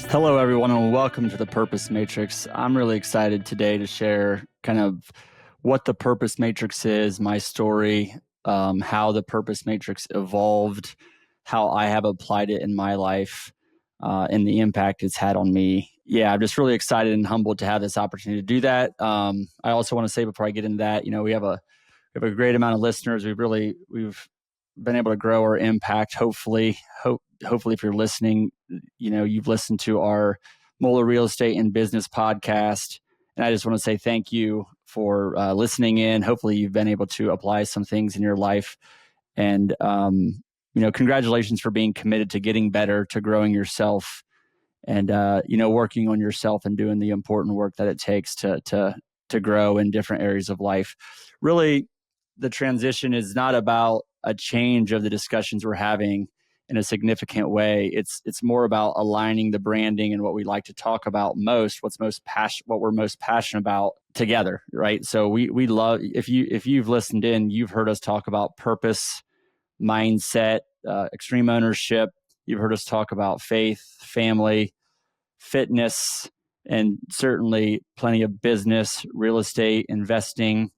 Hello, everyone, and welcome to the Purpose Matrix. I'm really excited today to share kind of what the Purpose Matrix is, my story, how the Purpose Matrix evolved, how I have applied it in my life, and the impact it's had on me. Yeah, I'm just really excited and humbled to have this opportunity to do that. I also want to say before I get into that, we have a great amount of listeners. We've been able to grow our impact. Hopefully, if you're listening, you've listened to our Moeller Real Estate and Business podcast. And I just want to say thank you for listening in. Hopefully you've been able to apply some things in your life. And, congratulations for being committed to getting better, to growing yourself and, working on yourself and doing the important work that it takes to grow in different areas of life. Really, the transition is not about a change of the discussions we're having in a significant way. It's more about aligning the branding and what we like to talk about most, what we're most passionate about together, right? So we love, if you've listened in, you've heard us talk about purpose, mindset, extreme ownership. You've heard us talk about faith, family, fitness, and certainly plenty of business, real estate, investing,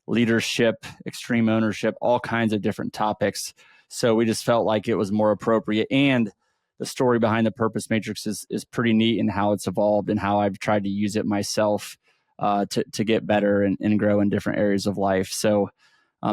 leadership, extreme ownership, all kinds of different topics. So we just felt like it was more appropriate. And the story behind the Purpose Matrix is pretty neat in how it's evolved and how I've tried to use it myself to get better and grow in different areas of life. So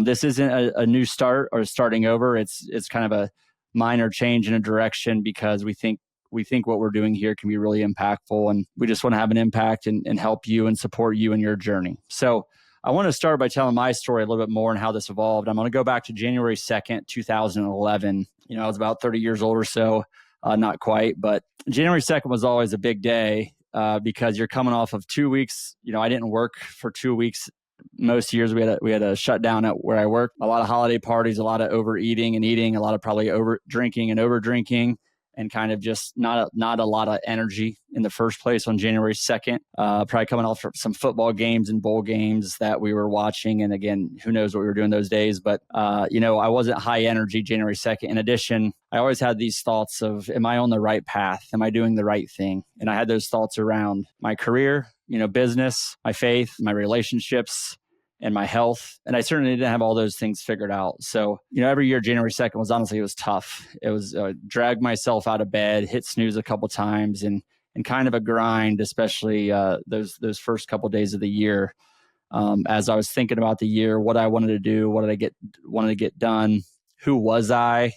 this isn't a new start or starting over. It's kind of a minor change in a direction because we think what we're doing here can be really impactful, and we just want to have an impact and help you and support you in your journey. So I want to start by telling my story a little bit more and how this evolved. I'm going to go back to January 2nd, 2011. I was about 30 years old or so, not quite, but January 2nd was always a big day because you're coming off of 2 weeks. I didn't work for 2 weeks. Most years we had a shutdown at where I work. A lot of holiday parties, a lot of overeating and eating, a lot of probably over drinking and over drinking, and kind of just not a lot of energy in the first place on January 2nd. Probably coming off some football games and bowl games that we were watching. And again, who knows what we were doing those days. But, I wasn't high energy January 2nd. In addition, I always had these thoughts of, am I on the right path? Am I doing the right thing? And I had those thoughts around my career, business, my faith, my relationships, and my health. And I certainly didn't have all those things figured out. So, every year, January 2nd it was tough. It was drag myself out of bed, hit snooze a couple times, and kind of a grind, especially those first couple of days of the year. As I was thinking about the year, what I wanted to do, what did I wanted to get done, who was I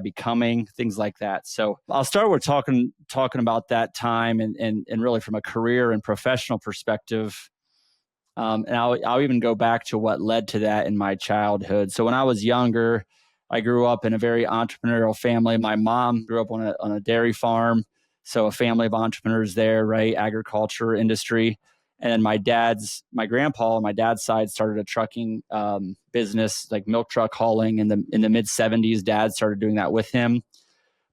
becoming, things like that. So I'll start with talking about that time and really from a career and professional perspective. And I'll even go back to what led to that in my childhood. So when I was younger, I grew up in a very entrepreneurial family. My mom grew up on a dairy farm, so a family of entrepreneurs there, right? Agriculture industry. And my grandpa on my dad's side started a trucking business, like milk truck hauling in the mid 70s. Dad started doing that with him.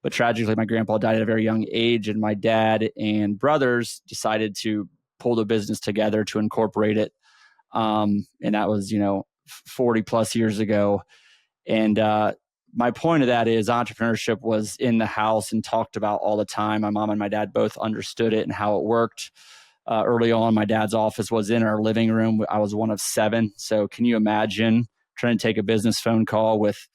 But tragically, my grandpa died at a very young age, and my dad and brothers decided to pull the business together to incorporate it. And that was, 40 plus years ago. And my point of that is entrepreneurship was in the house and talked about all the time. My mom and my dad both understood it and how it worked. Early on, my dad's office was in our living room. I was one of 7. So can you imagine trying to take a business phone call with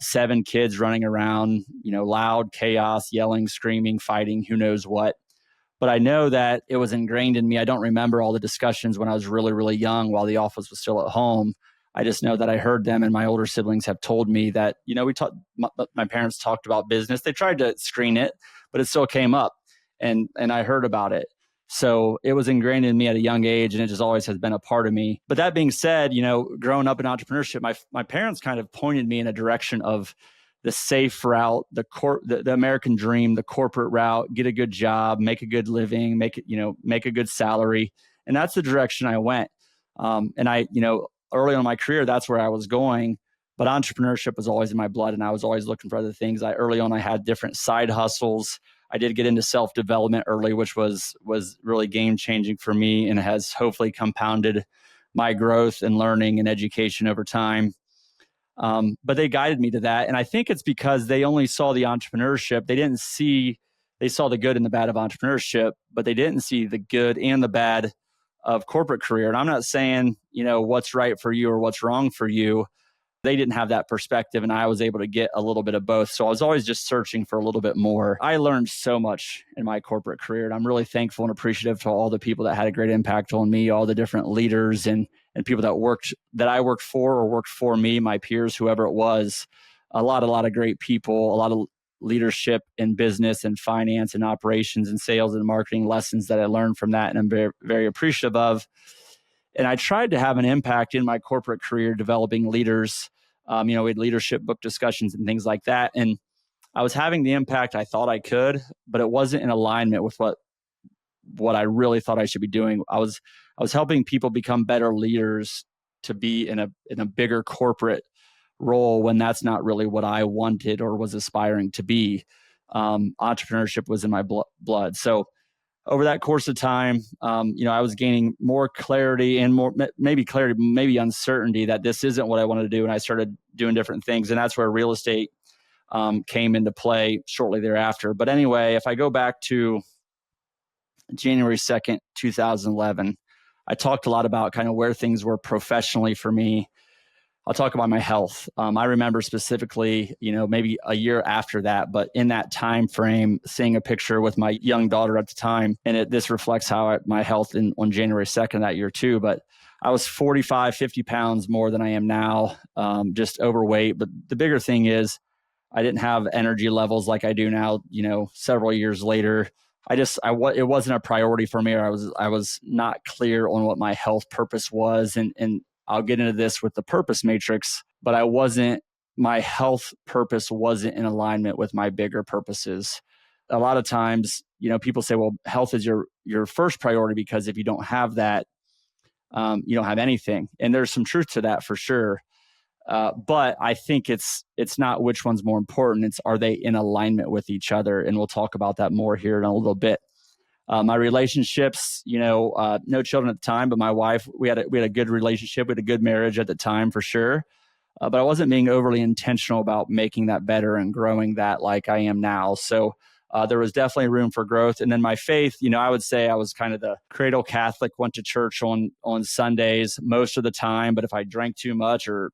7 kids running around, loud chaos, yelling, screaming, fighting, who knows what. But I know that it was ingrained in me. I don't remember all the discussions when I was really, really young while the office was still at home. I just know that I heard them, and my older siblings have told me that, my parents talked about business. They tried to screen it, but it still came up, and I heard about it. So it was ingrained in me at a young age, and it just always has been a part of me. But that being said, growing up in entrepreneurship, my parents kind of pointed me in a direction of the safe route, the American dream, the corporate route, get a good job, make a good living, make a good salary. And that's the direction I went. And I, early on in my career, that's where I was going, but entrepreneurship was always in my blood, and I was always looking for other things. Early on, I had different side hustles. I did get into self-development early, which was really game-changing for me and has hopefully compounded my growth and learning and education over time. But they guided me to that. And I think it's because they only saw the entrepreneurship. They didn't see they saw the good and the bad of entrepreneurship, but they didn't see the good and the bad of corporate career. And I'm not saying, what's right for you or what's wrong for you. They didn't have that perspective, and I was able to get a little bit of both. So I was always just searching for a little bit more. I learned so much in my corporate career, and I'm really thankful and appreciative to all the people that had a great impact on me, all the different leaders and people that I worked for or worked for me, my peers, whoever it was. A lot of great people, a lot of leadership in business and finance and operations and sales and marketing lessons that I learned from that, and I'm very, very appreciative of. And I tried to have an impact in my corporate career, developing leaders. We had leadership book discussions and things like that. And I was having the impact I thought I could, but it wasn't in alignment with what I really thought I should be doing. I was helping people become better leaders to be in a bigger corporate role when that's not really what I wanted or was aspiring to be. Entrepreneurship was in my blood. So over that course of time, I was gaining more clarity and maybe uncertainty that this isn't what I wanted to do. And I started doing different things. And that's where real estate came into play shortly thereafter. But anyway, if I go back to January 2nd, 2011, I talked a lot about kind of where things were professionally for me. I'll talk about my health. I remember specifically, maybe a year after that, but in that time frame, seeing a picture with my young daughter at the time, and this reflects how my health on January 2nd that year too. But I was 45, 50 pounds more than I am now, just overweight. But the bigger thing is I didn't have energy levels like I do now, several years later. It wasn't a priority for me, or I was not clear on what my health purpose was. And I'll get into this with the purpose matrix, but my health purpose wasn't in alignment with my bigger purposes. A lot of times, people say, well, health is your first priority, because if you don't have that, you don't have anything. And there's some truth to that for sure. But I think it's not which one's more important. It's, are they in alignment with each other? And we'll talk about that more here in a little bit. My relationships, no children at the time, but my wife, we had a good relationship. We had a good marriage at the time for sure. But I wasn't being overly intentional about making that better and growing that like I am now. So there was definitely room for growth. And then my faith, I would say I was kind of the cradle Catholic, went to church on Sundays most of the time. But if I drank too much or,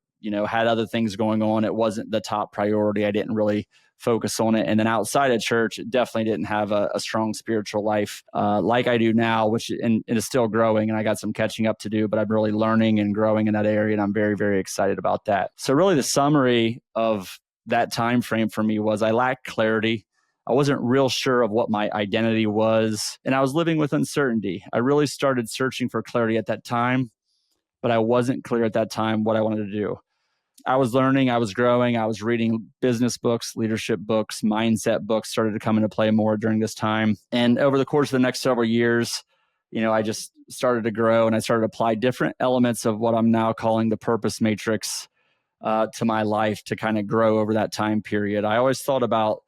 had other things going on, it wasn't the top priority. I didn't really focus on it. And then outside of church, definitely didn't have a strong spiritual life like I do now, which and it is still growing. And I got some catching up to do, but I'm really learning and growing in that area. And I'm very, very excited about that. So really the summary of that time frame for me was I lacked clarity. I wasn't real sure of what my identity was, and I was living with uncertainty. I really started searching for clarity at that time, but I wasn't clear at that time what I wanted to do. I was learning, I was growing, I was reading business books, leadership books, mindset books started to come into play more during this time. And over the course of the next several years, I just started to grow, and I started to apply different elements of what I'm now calling the purpose matrix to my life to kind of grow over that time period. I always thought about,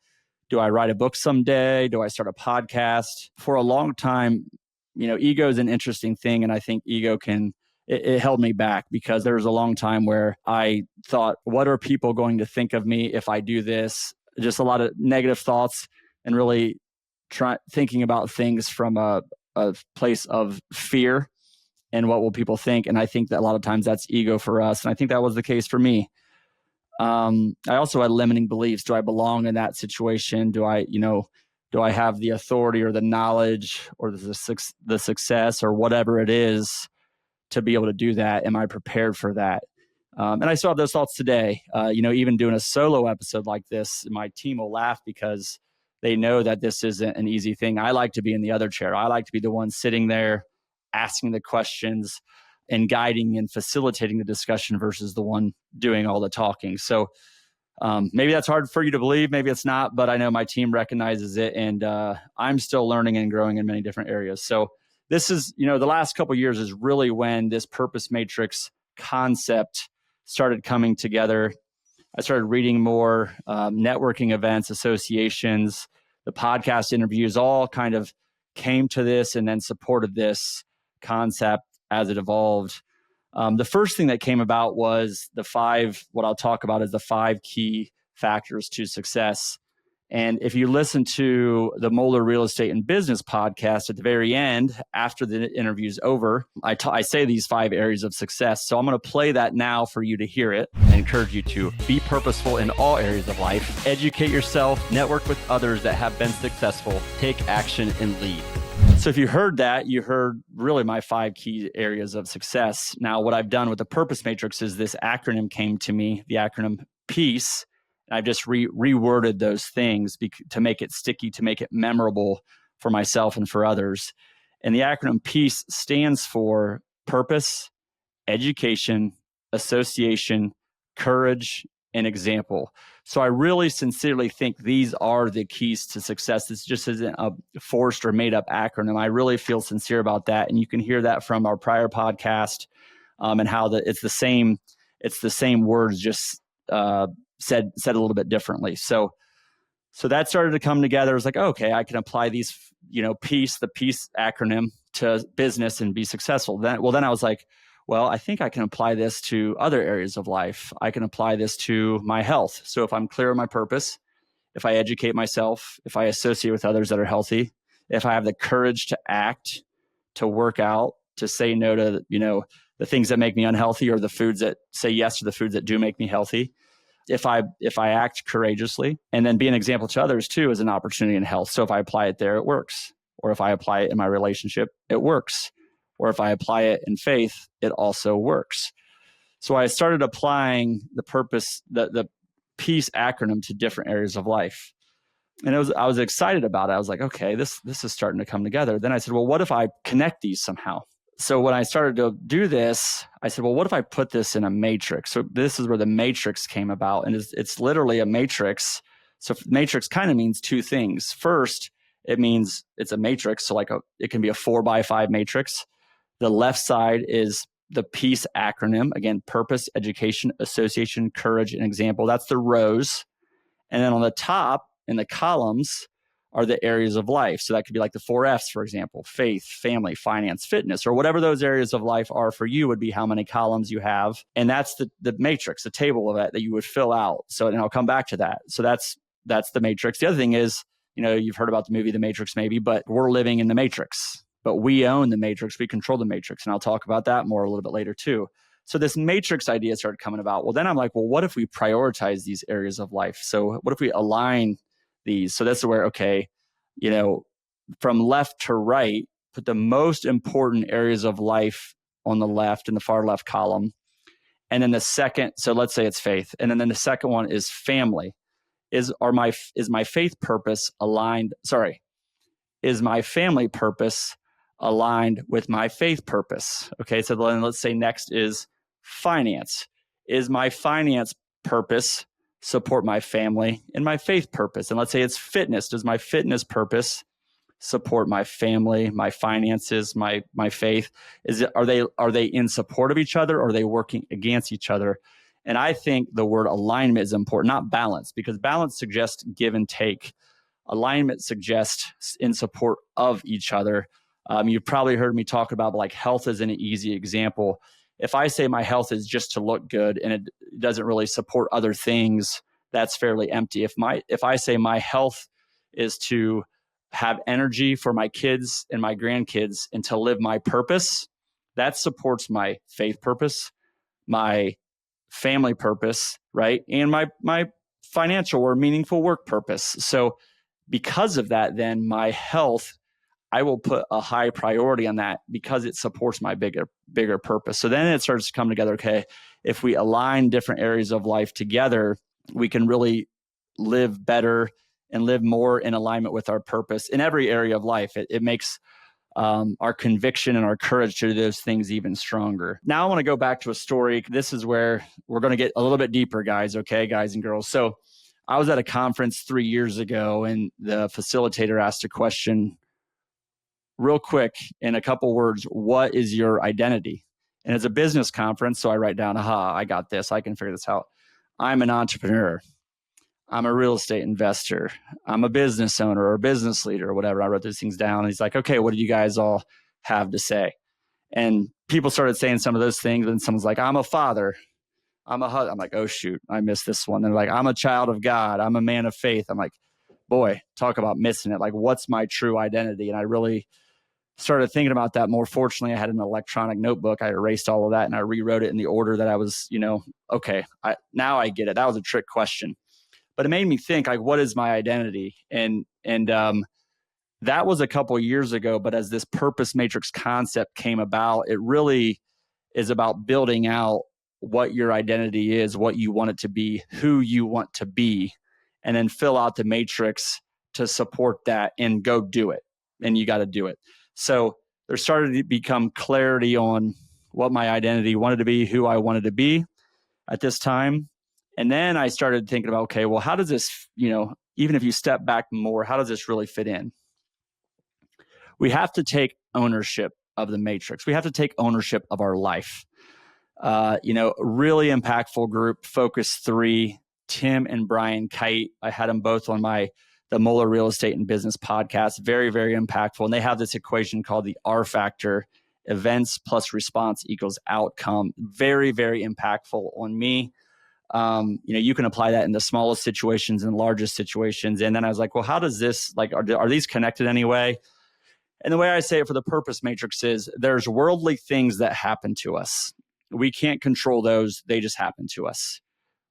do I write a book someday? Do I start a podcast? For a long time, ego is an interesting thing. And I think ego it held me back, because there was a long time where I thought, what are people going to think of me if I do this? Just a lot of negative thoughts, and really thinking about things from a place of fear and what will people think. And I think that a lot of times that's ego for us. And I think that was the case for me. I also had limiting beliefs. Do I belong in that situation? Do I have the authority or the knowledge or the success or whatever it is to be able to do that? Am I prepared for that? And I still have those thoughts today. Even doing a solo episode like this, my team will laugh because they know that this isn't an easy thing. I like to be in the other chair. I like to be the one sitting there asking the questions and guiding and facilitating the discussion versus the one doing all the talking. So maybe that's hard for you to believe. Maybe it's not, but I know my team recognizes it, and I'm still learning and growing in many different areas. So this is, the last couple of years is really when this purpose matrix concept started coming together. I started reading more, networking events, associations, the podcast interviews, all kind of came to this and then supported this concept as it evolved. The first thing that came about was what I'll talk about is the 5 key factors to success. And if you listen to the Moeller Real Estate and Business podcast at the very end, after the interview's over, I say these 5 areas of success. So I'm going to play that now for you to hear it. I encourage you to be purposeful in all areas of life, educate yourself, network with others that have been successful, take action, and lead. So if you heard that, you heard really my 5 key areas of success. Now, what I've done with the Purpose Matrix is this acronym came to me, the acronym P.E.A.C.E. I've just reworded those things to make it sticky, to make it memorable for myself and for others. And the acronym P.E.A.C.E. stands for purpose, education, association, courage, and example. So I really sincerely think these are the keys to success. This just isn't a forced or made up acronym. I really feel sincere about that. And you can hear that from our prior podcast, and how it's the same words, just said a little bit differently. So that started to come together. I was like, okay, I can apply these, the P.E.A.C.E acronym to business and be successful. Then I was like, well, I think I can apply this to other areas of life. I can apply this to my health. So if I'm clear on my purpose, if I educate myself, if I associate with others that are healthy, if I have the courage to act, to work out, to say no to, the things that make me unhealthy, or the foods that say yes to the foods that do make me healthy. If I act courageously, and then be an example to others too, is an opportunity in health. So if I apply it there, it works. Or if I apply it in my relationship, it works. Or if I apply it in faith, it also works. So I started applying the P.E.A.C.E acronym to different areas of life. And I was excited about it. I was like, okay, this is starting to come together. Then I said, well, what if I connect these somehow? So when I started to do this, I said, well, what if I put this in a matrix? So this is where the matrix came about. And it's literally a matrix. So matrix kind of means 2 things. First, it means it's a matrix. So it can be a 4x5 matrix. The left side is the P.E.A.C.E acronym. Again, purpose, education, association, courage, and example. That's the rows. And then on the top in the columns are the areas of life. So that could be like the 4 F's, for example: faith, family, finance, fitness, or whatever those areas of life are for you would be how many columns you have. And that's the matrix, the table of that you would fill out. So, and I'll come back to that. So that's the matrix. The other thing is, you've heard about the movie The Matrix maybe, but we're living in the matrix. But we own the matrix. We control the matrix. And I'll talk about that more a little bit later too. So this matrix idea started coming about. Well, then I'm like, well, what if we prioritize these areas of life? So what if we align these? So that's where, okay, from left to right, put the most important areas of life on the left, in the far left column. And then the second, so let's say it's faith. And then the second one is family. Is my faith purpose aligned? Is my family purpose aligned with my faith purpose? Okay, so then let's say next is finance. Is my finance purpose support my family and my faith purpose? And let's say it's fitness. Does my fitness purpose support my family, my finances, my faith? Are they in support of each other, or are they working against each other? And I think the word alignment is important, not balance, because balance suggests give and take. Alignment suggests in support of each other. You've probably heard me talk about like health is an easy example. If I say my health is just to look good and it doesn't really support other things, that's fairly empty. If I say my health is to have energy for my kids and my grandkids and to live my purpose, that supports my faith purpose, my family purpose, right? And my financial or meaningful work purpose. So because of that, then my health, I will put a high priority on that because it supports my bigger purpose. So then it starts to come together. Okay, if we align different areas of life together, we can really live better and live more in alignment with our purpose in every area of life. It makes our conviction and our courage to do those things even stronger. Now I want to go back to a story. This is where we're going to get a little bit deeper, guys. Okay, guys and girls. So I was at a conference 3 years ago, and the facilitator asked a question real quick in a couple words: what is your identity? And it's a business conference, so I write down, I got this. I can figure this out. I'm an entrepreneur. I'm a real estate investor. I'm a business owner or a business leader or whatever. I wrote those things down. And he's like, okay, what do you guys all have to say? And people started saying some of those things. And someone's like, I'm a father. I'm a husband. I'm like, oh, shoot, I missed this one. They're like, I'm a child of God. I'm a man of faith. I'm like, boy, talk about missing it. Like, what's my true identity? And I really started thinking about that more. Fortunately, I had an electronic notebook. I erased all of that and I rewrote it in the order that I was, okay, now I get it. That was a trick question, but it made me think, like, what is my identity? And that was a couple of years ago. But as this purpose matrix concept came about, it really is about building out what your identity is, what you want it to be, who you want to be, and then fill out the matrix to support that and go do it. And you got to do it. So there started to become clarity on what my identity wanted to be, who I wanted to be at this time. And then I started thinking about, okay, well, how does this, even if you step back more, how does this really fit in? We have to take ownership of the matrix. We have to take ownership of our life. Really impactful group, Focus 3, Tim and Brian Kite. I had them both on the Moeller Real Estate and Business podcast. Very, very impactful. And they have this equation called the R factor: events plus response equals outcome. Very, very impactful on me. You can apply that in the smallest situations and largest situations. And then I was like, well, how does this, are these connected anyway? And the way I say it for the purpose matrix is there's worldly things that happen to us. We can't control those. They just happen to us.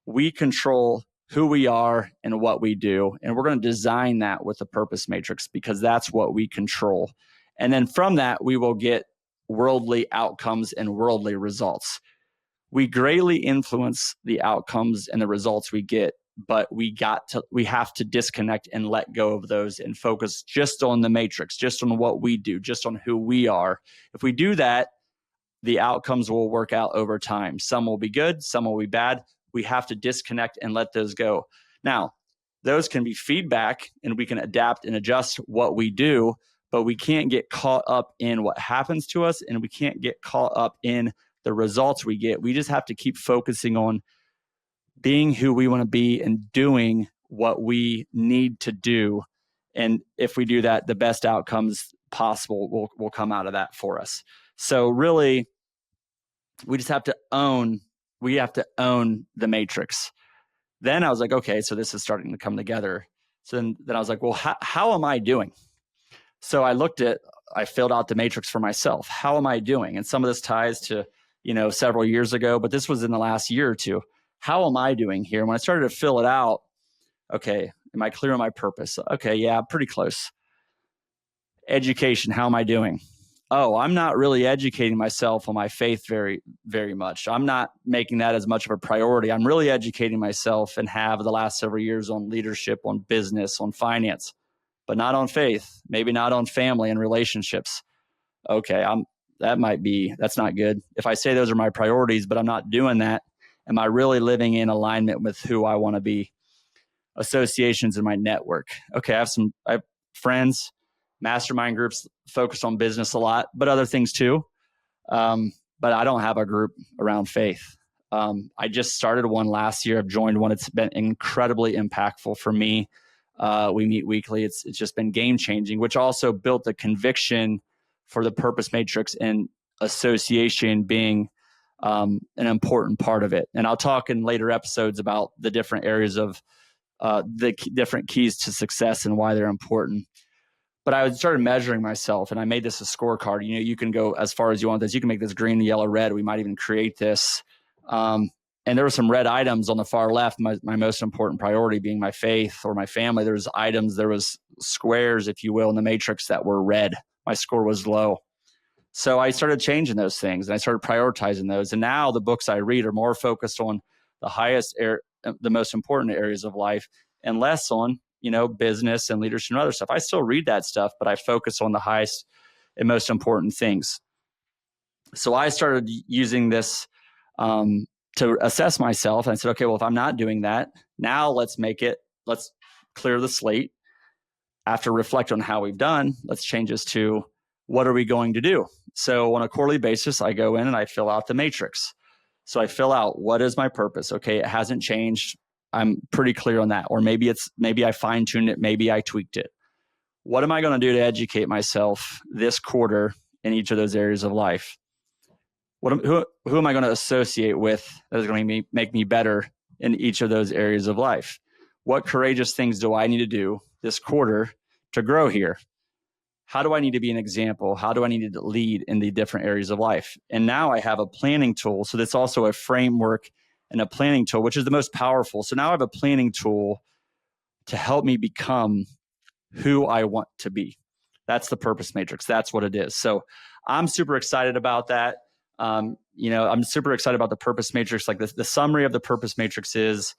We control who we are and what we do. And we're going to design that with the purpose matrix because that's what we control. And then from that, we will get worldly outcomes and worldly results. We greatly influence the outcomes and the results we get, but we have to disconnect and let go of those and focus just on the matrix, just on what we do, just on who we are. If we do that, the outcomes will work out over time. Some will be good, some will be bad. We have to disconnect and let those go. Now, those can be feedback and we can adapt and adjust what we do, but we can't get caught up in what happens to us and we can't get caught up in the results we get. We just have to keep focusing on being who we want to be and doing what we need to do. And if we do that, the best outcomes possible will come out of that for us. So really, we just have to own the matrix. Then I was like, okay, so this is starting to come together. So then I was like, well, how am I doing? So I filled out the matrix for myself. How am I doing? And some of this ties to, several years ago, but this was in the last year or two. How am I doing here? When I started to fill it out, okay, am I clear on my purpose? Okay, yeah, pretty close. Education, how am I doing? Oh, I'm not really educating myself on my faith very, very much. I'm not making that as much of a priority. I'm really educating myself and have the last several years on leadership, on business, on finance, but not on faith, maybe not on family and relationships. Okay, that's not good. If I say those are my priorities, but I'm not doing that, am I really living in alignment with who I want to be? Associations in my network. Okay, I have friends, mastermind groups focused on business a lot, but other things too. But I don't have a group around faith. I just started one last year. I've joined one. It's been incredibly impactful for me. We meet weekly. It's just been game changing, which also built the conviction for the purpose matrix and association being an important part of it. And I'll talk in later episodes about the different areas of the different keys to success and why they're important. But I started measuring myself and I made this a scorecard. You can go as far as you want this. You can make this green, yellow, red. We might even create this. And there were some red items on the far left, my most important priority being my faith or my family. There was squares, if you will, in the matrix that were red. My score was low. So I started changing those things and I started prioritizing those. And now the books I read are more focused on the most important areas of life and less on, business and leadership and other stuff. I still read that stuff, but I focus on the highest and most important things. So I started using this to assess myself. And I said, okay, well, if I'm not doing that, now let's clear the slate. After reflect on how we've done, let's change this to what are we going to do? So on a quarterly basis, I go in and I fill out the matrix. So I fill out, what is my purpose? Okay, it hasn't changed. I'm pretty clear on that. Or maybe I fine-tuned it. Maybe I tweaked it. What am I going to do to educate myself this quarter in each of those areas of life? Who am I going to associate with that is going to make me better in each of those areas of life? What courageous things do I need to do? this quarter to grow here? How do I need to be an example? How do I need to lead in the different areas of life? And now I have a planning tool. So that's also a framework and a planning tool, which is the most powerful. So now I have a planning tool to help me become who I want to be. That's the purpose matrix. That's what it is. So I'm super excited about that. I'm super excited about the purpose matrix. Like the summary of the purpose matrix is,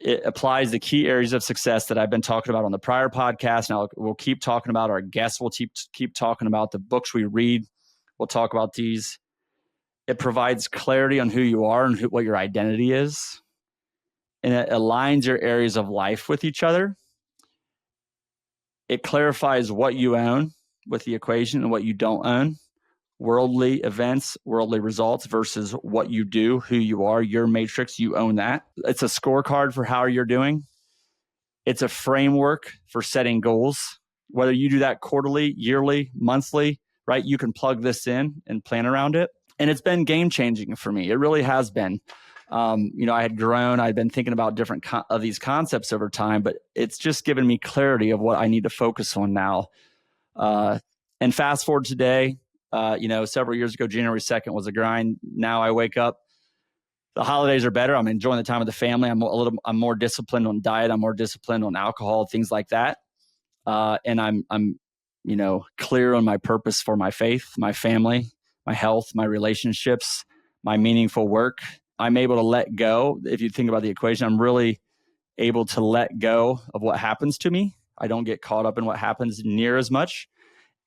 it applies the key areas of success that I've been talking about on the prior podcast. Now we'll keep talking about, our guests will keep talking about, the books we read. We'll talk about these. It provides clarity on who you are and what your identity is. And it aligns your areas of life with each other. It clarifies what you own with the equation and what you don't own. Worldly events, worldly results versus what you do, who you are, your matrix, you own that. It's a scorecard for how you're doing. It's a framework for setting goals, whether you do that quarterly, yearly, monthly, right? You can plug this in and plan around it. And it's been game changing for me. It really has been. I had grown, I'd been thinking about different of these concepts over time, but it's just given me clarity of what I need to focus on now. And fast forward today, several years ago, January 2nd was a grind. Now I wake up, the holidays are better. I'm enjoying the time with the family. I'm more disciplined on diet. I'm more disciplined on alcohol, things like that. And I'm clear on my purpose for my faith, my family, my health, my relationships, my meaningful work. I'm able to let go. If you think about the equation, I'm really able to let go of what happens to me. I don't get caught up in what happens near as much.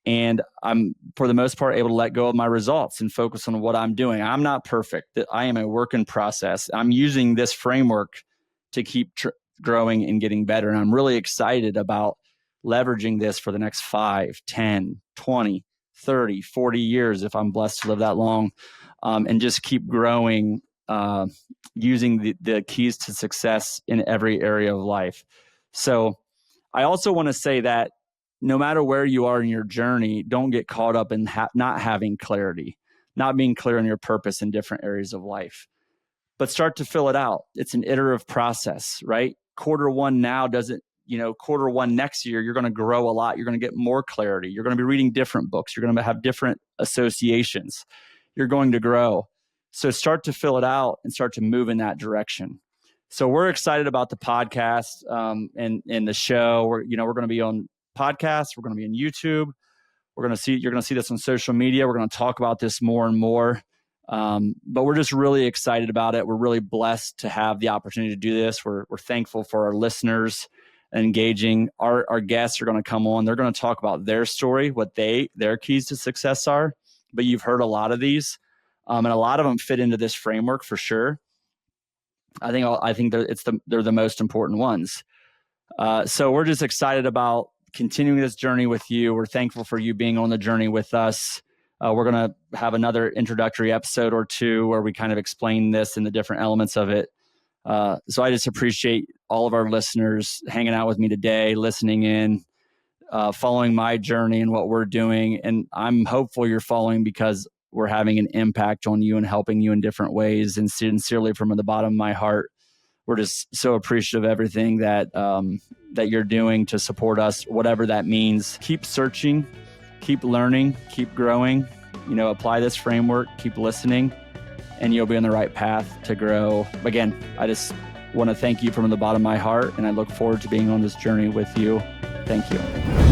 And I'm, for the most part, able to let go of my results and focus on what I'm doing. I'm not perfect. I am a work in process. I'm using this framework to keep growing and getting better. And I'm really excited about leveraging this for the next 5, 10, 20, 30, 40 years, if I'm blessed to live that long, and just keep growing, using the keys to success in every area of life. So I also want to say that no matter where you are in your journey, don't get caught up in not having clarity, not being clear on your purpose in different areas of life, but start to fill it out. It's an iterative process, right? Quarter one now doesn't, quarter one next year, you're going to grow a lot. You're going to get more clarity. You're going to be reading different books. You're going to have different associations. You're going to grow. So start to fill it out and start to move in that direction. So we're excited about the podcast and the show. We're going to be on podcasts. We're going to be on YouTube. You're going to see this on social media. We're going to talk about this more and more. But we're just really excited about it. We're really blessed to have the opportunity to do this. We're thankful for our listeners engaging. Our guests are going to come on. They're going to talk about their story, what their keys to success are. But you've heard a lot of these, and a lot of them fit into this framework for sure. I think they're the most important ones. So we're just excited about continuing this journey with you. We're thankful for you being on the journey with us. We're going to have another introductory episode or two where we kind of explain this and the different elements of it. So I just appreciate all of our listeners hanging out with me today, listening in, following my journey and what we're doing. And I'm hopeful you're following because we're having an impact on you and helping you in different ways. And sincerely, from the bottom of my heart, we're just so appreciative of everything that you're doing to support us, whatever that means. Keep searching, keep learning, keep growing, apply this framework, keep listening, and you'll be on the right path to grow. Again, I just want to thank you from the bottom of my heart, and I look forward to being on this journey with you. Thank you.